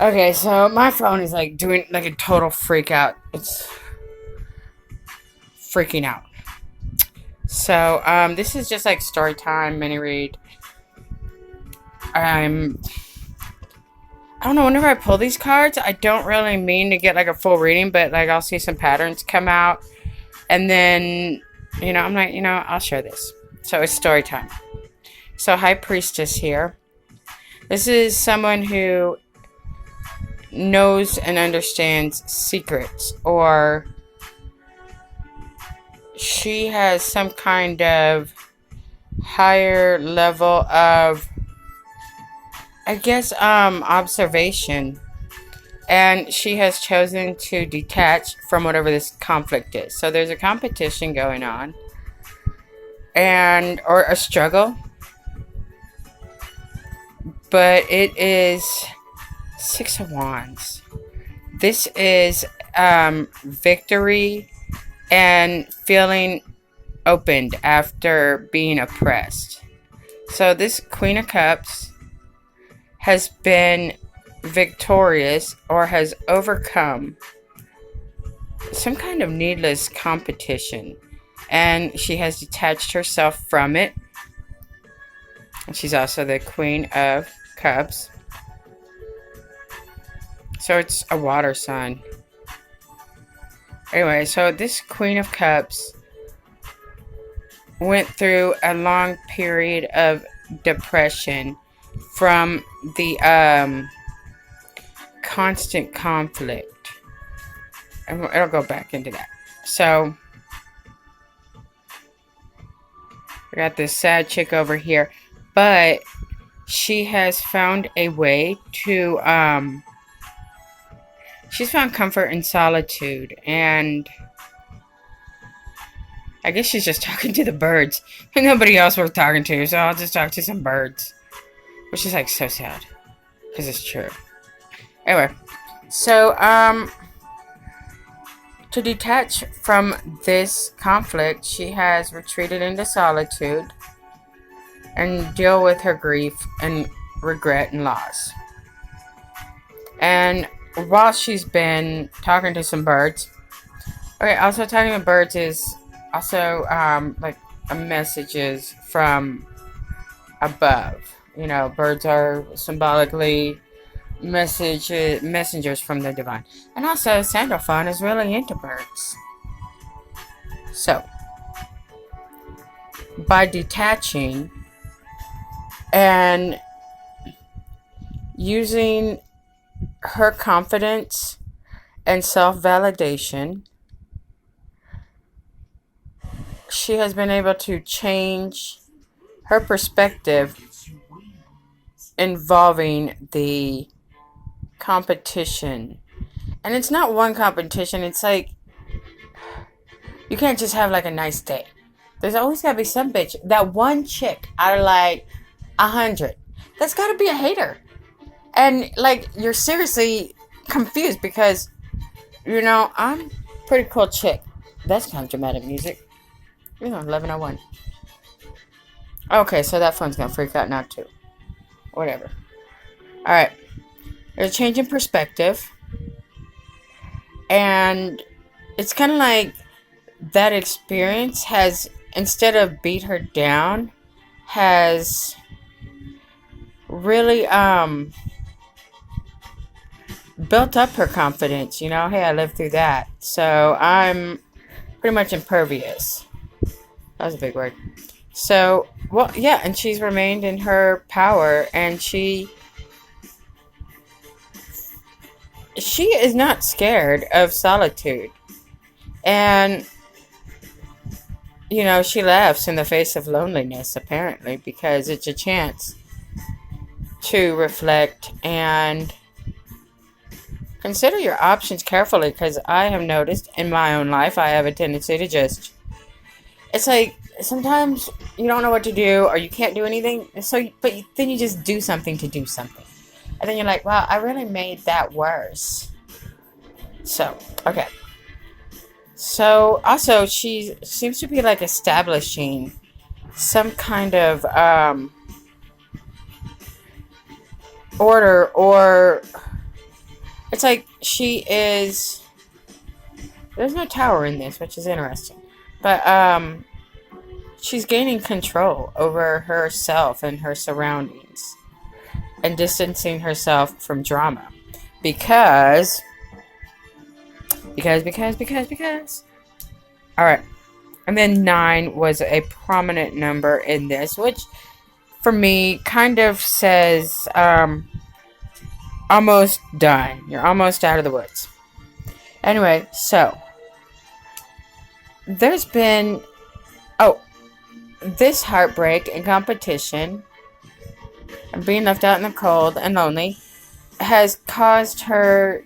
Okay, so my phone is like doing like a total freak out. It's freaking out. So, this is just like story time, mini read. I'm I don't know, whenever I pull these cards, I don't really mean to get like a full reading, but like I'll see some patterns come out and then I'm like, I'll share this. So it's story time. So High Priestess here. This is someone who knows and understands secrets, or she has some kind of higher level of, I guess, observation, and she has chosen to detach from whatever this conflict is. So there's a competition going on, or a struggle, but it is Six of Wands. This is victory and feeling opened after being oppressed. So this Queen of Cups has been victorious or has overcome some kind of needless competition, and she has detached herself from it. And she's also the Queen of Cups. So it's a water sign. Anyway, so this Queen of Cups went through a long period of depression from the constant conflict. And it'll go back into that. So we got this sad chick over here, but she has found a way to she's found comfort in solitude, and I guess she's just talking to the birds. And nobody else we're talking to, so I'll just talk to some birds. Which is like so sad, because it's true. Anyway, so to detach from this conflict, she has retreated into solitude and deal with her grief and regret and loss. And while she's been talking to some birds, okay, also talking to birds is also like a messages from above. Birds are symbolically messengers from the divine. And also, Sandalphon is really into birds. So, by detaching and using her confidence and self-validation, she has been able to change her perspective involving the competition. And it's not one competition, it's like you can't just have like a nice day. There's always gotta be some bitch, that one chick out of like 100, that's gotta be a hater. And like you're seriously confused because I'm a pretty cool chick. That's kind of dramatic music. 1101. Okay, so that phone's gonna freak out now too. Whatever. Alright. There's a change in perspective. And it's kind of like that experience has, instead of beat her down, has really built up her confidence. Hey, I lived through that. So I'm pretty much impervious. That was a big word. So, well, yeah, and she's remained in her power, and she is not scared of solitude. And, she laughs in the face of loneliness, apparently, because it's a chance to reflect and consider your options carefully, because I have noticed in my own life, I have a tendency to just, it's like, sometimes you don't know what to do, or you can't do anything, but then you just do something to do something. And then you're like, wow, I really made that worse. So, okay. So, also, she seems to be, like, establishing some kind of, order or It's like she is. There's no tower in this, which is interesting. But she's gaining control over herself and her surroundings and distancing herself from drama. Because. Alright. And then 9 was a prominent number in this, which for me kind of says almost done. You're almost out of the woods. Anyway, so there's been this heartbreak and competition and being left out in the cold and lonely has caused her,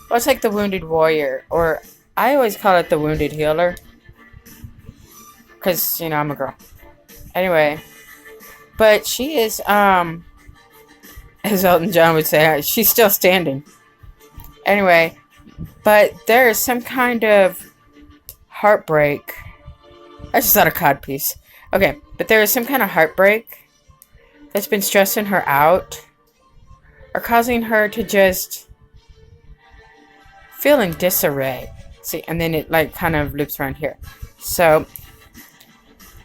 well, it's like the wounded warrior, or I always call it the wounded healer, because, you know, I'm a girl. Anyway, but she is, as Elton John would say, she's still standing. Anyway, but there is some kind of heartbreak. I just thought a cod piece. Okay, but there is some kind of heartbreak that's been stressing her out, or causing her to just feel in disarray. See, and then it like kind of loops around here. So,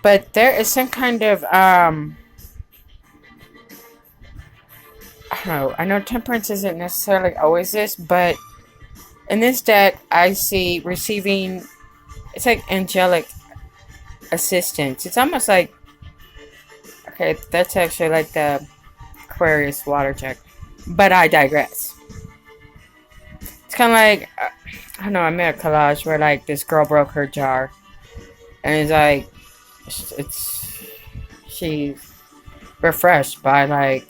but there is some kind of I don't know. I know temperance isn't necessarily always this, but in this deck, I see receiving. It's like angelic assistance. It's almost like, okay, that's actually like the Aquarius water check, but I digress. It's kind of like, I don't know, I made a collage where like this girl broke her jar, and it's like, she's refreshed by like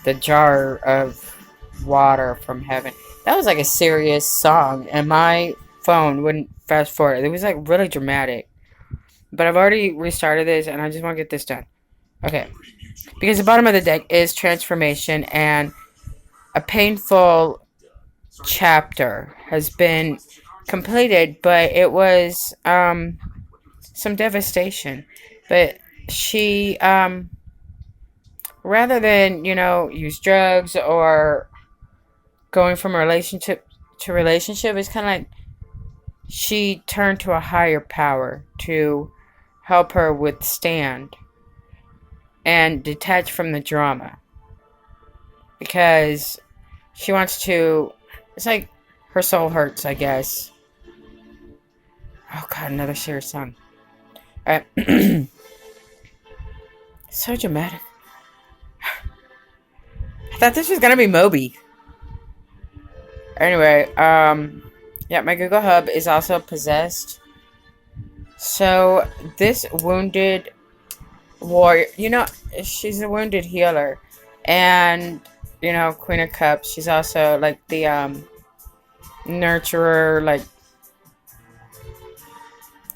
the jar of water from heaven. That was like a serious song, and my phone wouldn't fast forward. It was like really dramatic. But I've already restarted this, and I just want to get this done. Okay. Because the bottom of the deck is transformation, and a painful chapter has been completed, but it was some devastation. But she, rather than, you know, use drugs or going from relationship to relationship, it's kind of like she turned to a higher power to help her withstand and detach from the drama, because she wants to, it's like her soul hurts, I guess. Oh god, another serious song. Alright. So dramatic. I thought this was gonna be Moby. Anyway, yeah, my Google Hub is also possessed. So, this wounded warrior, you know, she's a wounded healer. And, you know, Queen of Cups, she's also like the nurturer, like,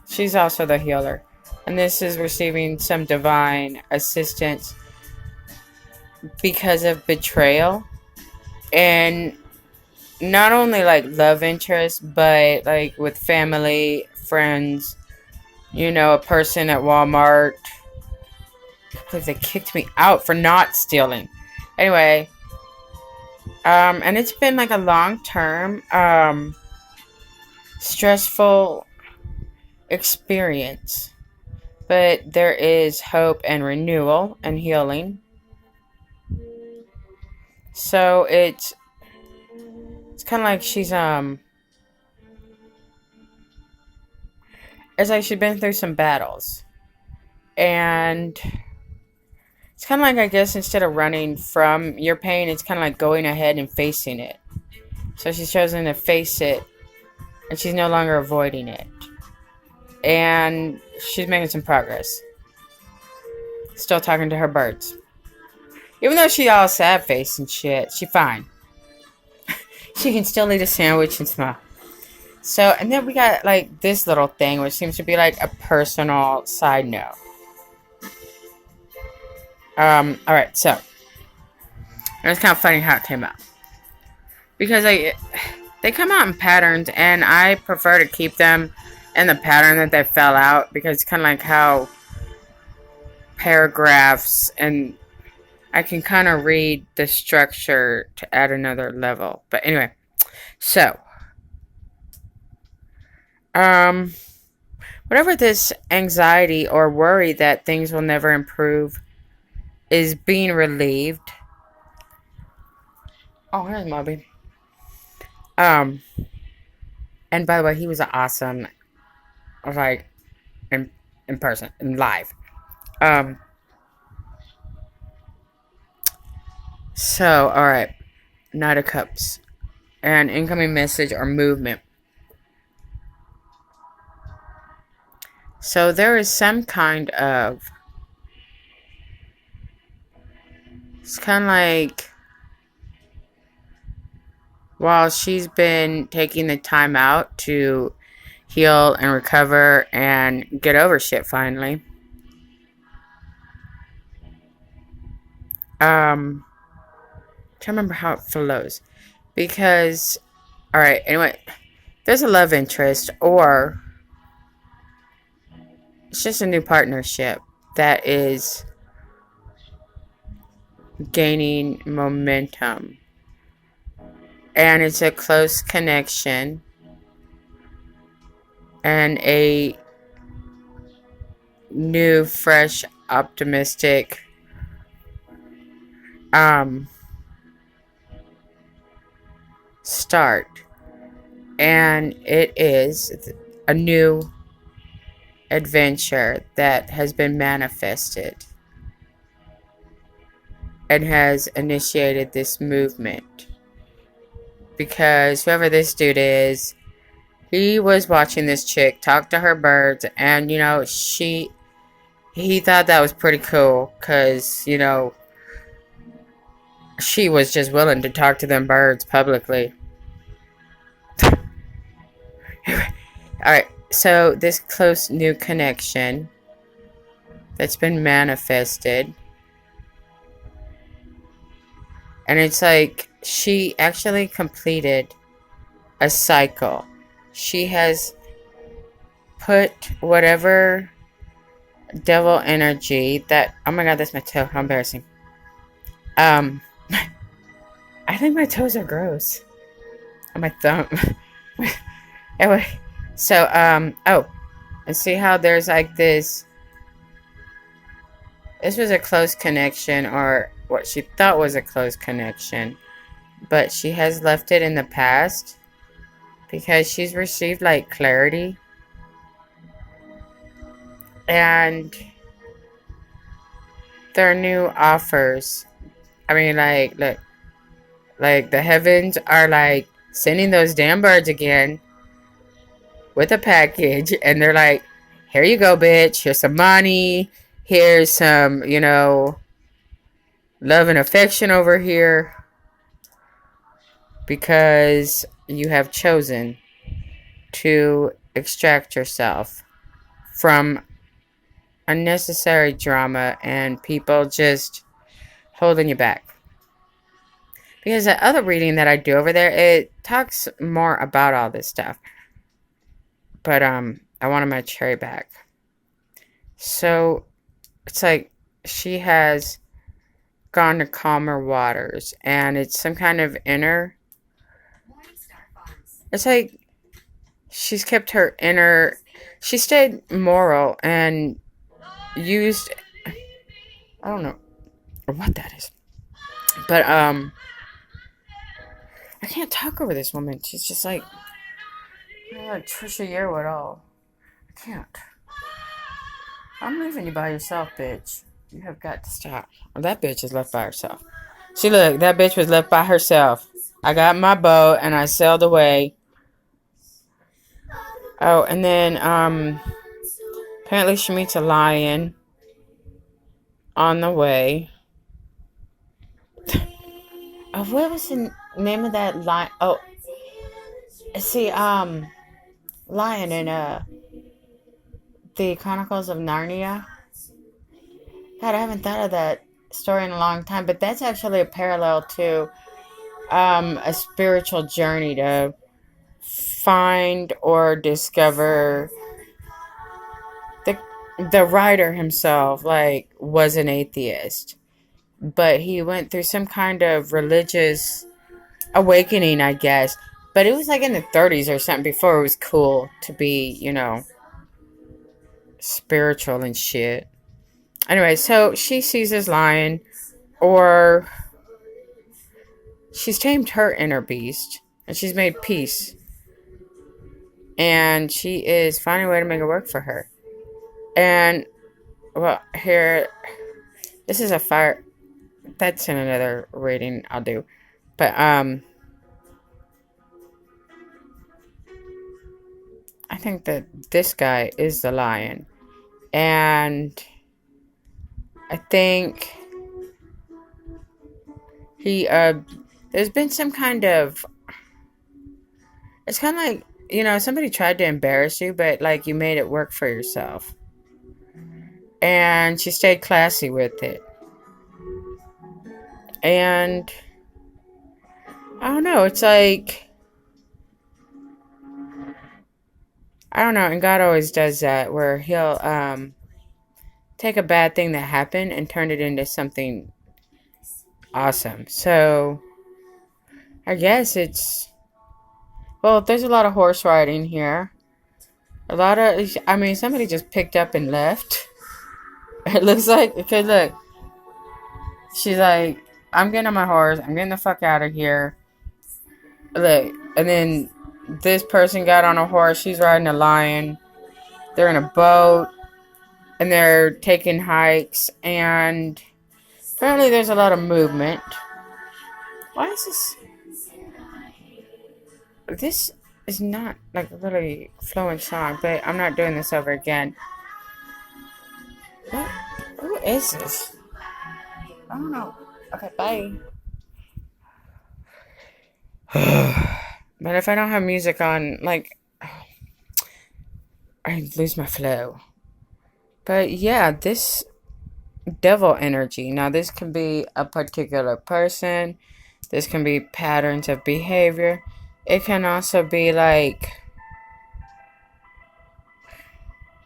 she's also the healer. And this is receiving some divine assistance because of betrayal. And not only like love interest, but like with family, friends, you know, a person at Walmart, because they kicked me out for not stealing. Anyway, and it's been like a long-term, stressful experience, but there is hope and renewal and healing. So it's kind of like she's it's like she's been through some battles, and it's kind of like, I guess, instead of running from your pain, it's kind of like going ahead and facing it. So she's chosen to face it, and she's no longer avoiding it, and she's making some progress. Still talking to her birds, even though she all sad face and shit. She fine. She can still eat a sandwich and smile. So, and then we got, like, this little thing, which seems to be, like, a personal side note. Alright, so. And it's kind of funny how it came out. Because, like, they come out in patterns, and I prefer to keep them in the pattern that they fell out. Because it's kind of like how paragraphs, and I can kind of read the structure to add another level. But anyway. So, um, whatever this anxiety or worry that things will never improve is being relieved. Oh, here's Moby. Um, and by the way, he was awesome, like, in, in person, in live. Um, so, alright. Knight of Cups. An incoming message or movement. So there is some kind of, it's kind of like, while she's been taking the time out to heal and recover and get over shit finally. Trying to remember how it flows. Because, alright, anyway, there's a love interest or it's just a new partnership that is gaining momentum. And it's a close connection and a new, fresh, optimistic start. And it is a new adventure that has been manifested and has initiated this movement. Because whoever this dude is, he was watching this chick talk to her birds, and you know, he thought that was pretty cool because, you know, she was just willing to talk to them birds publicly. Alright, so this close new connection that's been manifested, and it's like she actually completed a cycle. She has put whatever devil energy that, oh my god, that's my toe, how embarrassing. I think my toes are gross. On my thumb. Anyway, so, oh, and see how there's like this was a close connection, or what she thought was a close connection, but she has left it in the past because she's received like clarity, and there are new offers. I mean, like, look, like the heavens are like sending those damn birds again with a package, and they're like, here you go, bitch, here's some money, here's some, you know, love and affection over here, because you have chosen to extract yourself from unnecessary drama and people just holding you back. Because the other reading that I do over there, it talks more about all this stuff. But I wanted my cherry back. So it's like she has gone to calmer waters, and it's some kind of inner, it's like she's kept her inner, she stayed moral and used, I don't know what that is, but I can't talk over this woman. She's just like Trisha Yearwood. All I can't. I'm leaving you by yourself, bitch. You have got to stop. Well, that bitch is left by herself. See, look, that bitch was left by herself. I got my boat and I sailed away. Oh, and then apparently she meets a lion on the way. Oh, what was the name of that lion? Oh, see, lion in the Chronicles of Narnia. God, I haven't thought of that story in a long time, but that's actually a parallel to a spiritual journey to find or discover the writer himself, like, was an atheist, but he went through some kind of religious awakening, I guess, But it was like in the 30s or something before it was cool to be, spiritual and shit. Anyway, so she sees this lion, or she's tamed her inner beast, and she's made peace. And she is finding a way to make it work for her. And, well, here, this is a fire. That's in another rating I'll do. But, I think that this guy is the lion. And I think there's been some kind of, it's kind of like, somebody tried to embarrass you, but like you made it work for yourself. And she stayed classy with it. And I don't know, it's like, I don't know, and God always does that, where he'll take a bad thing that happened and turn it into something awesome. So I guess it's, well, there's a lot of horse riding here. Somebody just picked up and left. It looks like, because look, she's like, I'm getting on my horse, I'm getting the fuck out of here. Look, and then this person got on a horse, she's riding a lion. They're in a boat, and they're taking hikes, and apparently there's a lot of movement. Why is this? This is not like a really flowing song, but I'm not doing this over again. What? Who is this? I don't know. Okay, bye. But if I don't have music on, like, I lose my flow. But yeah, this devil energy. Now, this can be a particular person. This can be patterns of behavior. It can also be like,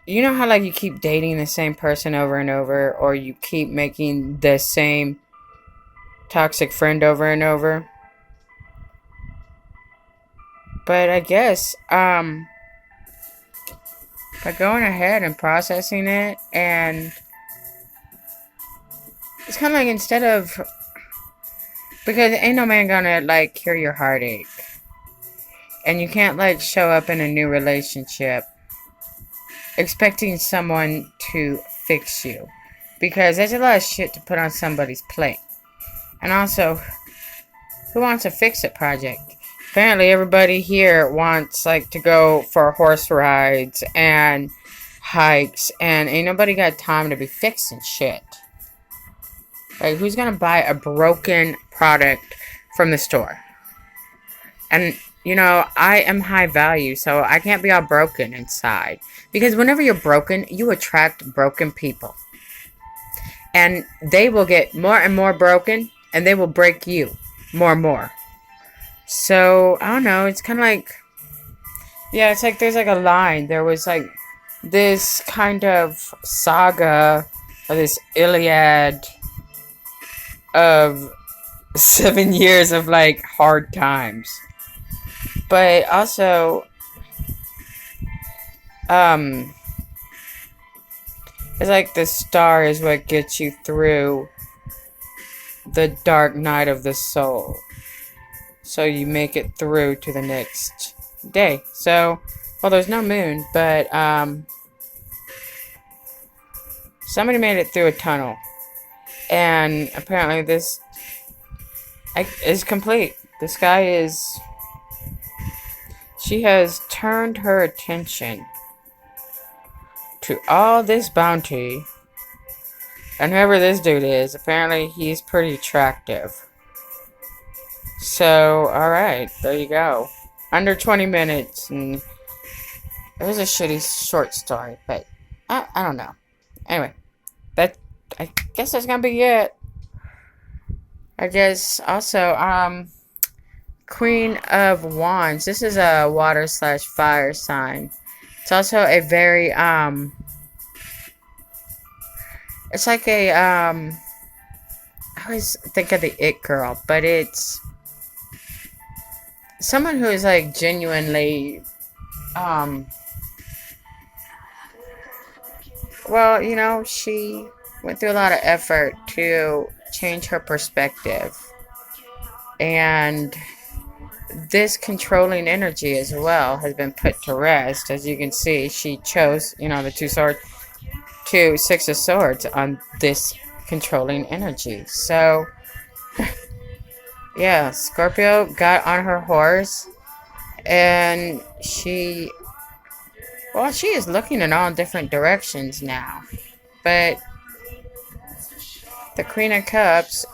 you know how like you keep dating the same person over and over, or you keep making the same toxic friend over and over? But I guess by going ahead and processing it, and it's kind of like, instead of, because ain't no man gonna like cure your heartache, and you can't like show up in a new relationship expecting someone to fix you, because there's a lot of shit to put on somebody's plate. And also, who wants a fix-it project? Apparently everybody here wants like to go for horse rides and hikes, and ain't nobody got time to be fixing shit. Like, who's gonna buy a broken product from the store? And I am high value, so I can't be all broken inside. Because whenever you're broken, you attract broken people. And they will get more and more broken, and they will break you more and more. So, I don't know, it's kind of like, yeah, it's like there's like a line. There was like this kind of saga, or this Iliad of 7 years of like hard times. But also, it's like the star is what gets you through the dark night of the soul. So you make it through to the next day. So, well, there's no moon, but somebody made it through a tunnel. And apparently this is complete. This guy is... She has turned her attention to all this bounty. And whoever this dude is, apparently he's pretty attractive. So, alright, there you go. Under 20 minutes. And it was a shitty short story, but I don't know. Anyway, I guess that's gonna be it. I guess also, Queen of Wands. This is a water/fire sign. It's also a very, it's like a, I always think of the It Girl, but it's someone who is like genuinely, well, you know, she went through a lot of effort to change her perspective. And this controlling energy as well has been put to rest. As you can see, she chose, you know, the two Six of Swords on this controlling energy. So, yeah, Scorpio got on her horse and she is looking in all different directions now. But the Queen of Cups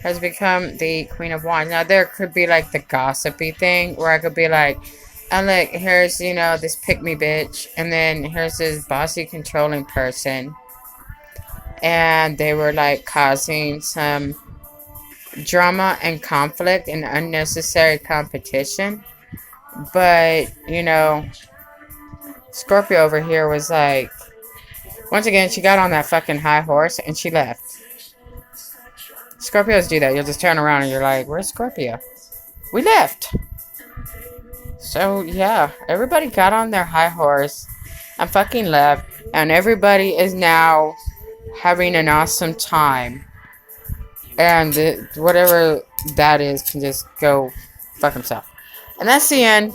has become the Queen of Wands. Now, there could be like the gossipy thing where I could be like, oh, look, here's, you know, this pick-me bitch. And then here's this bossy, controlling person. And they were like causing some drama and conflict and unnecessary competition. But, you know, Scorpio over here was like, once again, she got on that fucking high horse and she left. Scorpios do that. You'll just turn around and you're like, where's Scorpio? We left. So, yeah, everybody got on their high horse and fucking left. And everybody is now having an awesome time. And whatever that is can just go fuck himself. And that's the end.